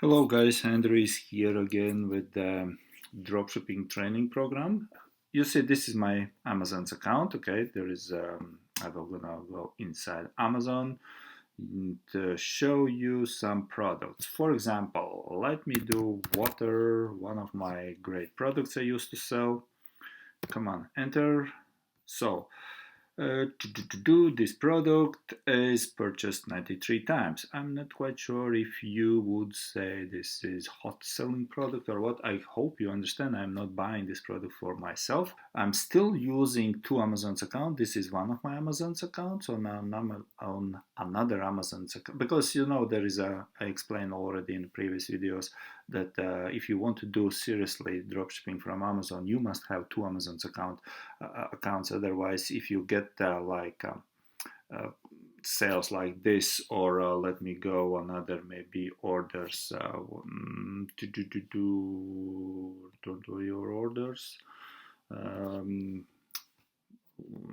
Hello guys, Andrew is here again with the dropshipping training program. You see, this is my Amazon's account. Okay, there is. I'm gonna go inside Amazon to show you some products. For example, let me do water, one of my great products I used to sell. Come on, enter. So this product is purchased 93 times. I'm not quite sure if you would say this is hot selling product or what. I hope you understand I'm not buying this product for myself. I'm still using two Amazon's account. This is one of my Amazon's accounts on another Amazon's account because there is I explained already in previous videos that if you want to do seriously dropshipping from Amazon, you must have two Amazon's accounts. Otherwise, if you get uh, sales like this, or let me go another maybe orders. Don't do your orders. Um,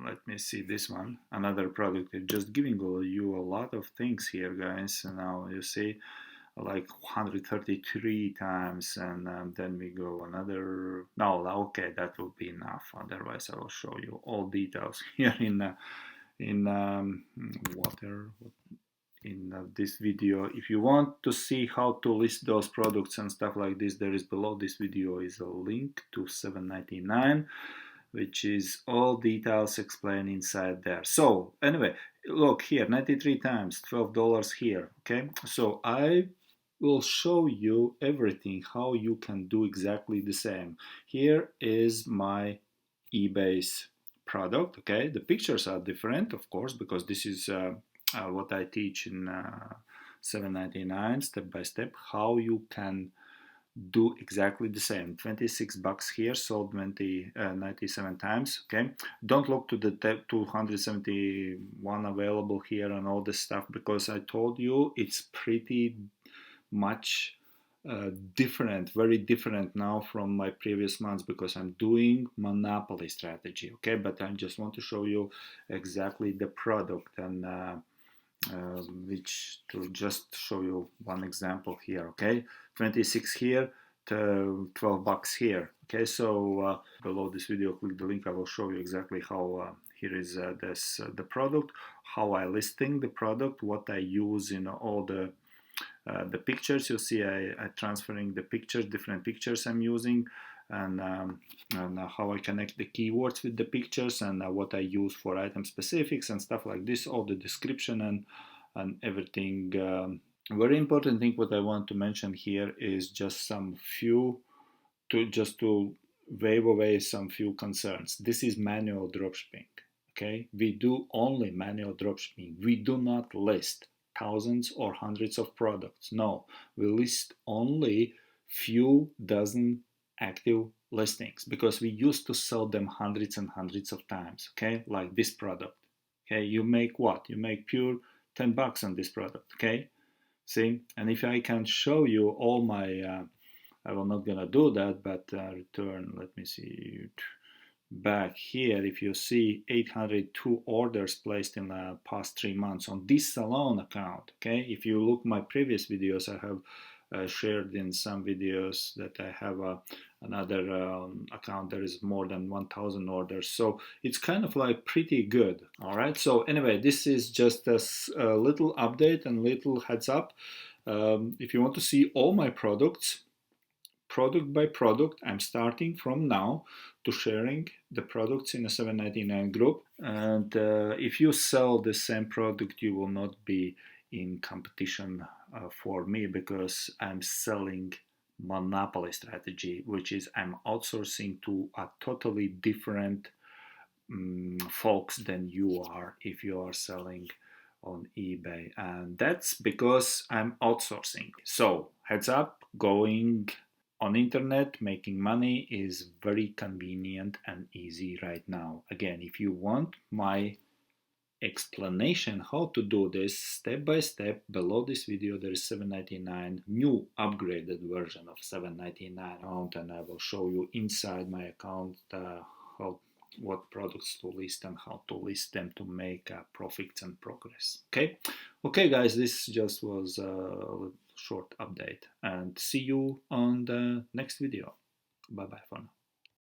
Let me see this one. Another product. Just giving you a lot of things here, guys. Now you see like 133 times, and then we go another. No, okay, that will be enough. Otherwise, I will show you all details here in water in this video. If you want to see how to list those products and stuff like this, there is below this video is a link to 7.99, which is all details explained inside there. So anyway, look here, 93 times, $12 here. Okay, so I will show you everything how you can do exactly the same. Here is my eBay's product. Okay, the pictures are different, of course, because this is what I teach in 7.99 step by step how you can do exactly the same. 26 bucks here, sold 97 times. Okay, don't look to the 271 available here and all this stuff, because I told you it's pretty much different, very different now from my previous months, because I'm doing monopoly strategy. Okay, but I just want to show you exactly the product, and which to just show you one example here. Okay, 26 here to 12 bucks here. Okay, so below this video click the link. I will show you exactly how here is the product, how I listing the product, what I use in all the pictures. You see I transferring the pictures, different pictures I'm using, and how I connect the keywords with the pictures, and what I use for item specifics and stuff like this, all the description and everything. Very important thing what I want to mention here is just some few to wave away some few concerns. This is manual dropshipping. Okay, we do only manual dropshipping. We do not list thousands or hundreds of products. No, we list only few dozen active listings, because we used to sell them hundreds and hundreds of times. Okay, like this product. Okay, you make what? You make pure 10 bucks on this product. Okay, see, and if I can show you all my I will not gonna do that, but return, let me see, back here, if you see 802 orders placed in the past 3 months on this alone account. Okay, if you look my previous videos, I have shared in some videos that I have another account, there is more than 1000 orders, so it's kind of like pretty good. All right, so anyway, this is just a little update and little heads up. If you want to see all my products product by product, I'm starting from now to sharing the products in a 7.99 group, and if you sell the same product, you will not be in competition for me, because I'm selling monopoly strategy, which is I'm outsourcing to a totally different folks than you are if you are selling on eBay, and that's because I'm outsourcing. So heads up, going on internet making money is very convenient and easy right now. Again, if you want my explanation how to do this step by step, below this video there is 7.99 new upgraded version of 7.99 account, and I will show you inside my account how what products to list and how to list them to make profits and progress. Okay guys, this just was a short update, and see you on the next video. Bye bye for now.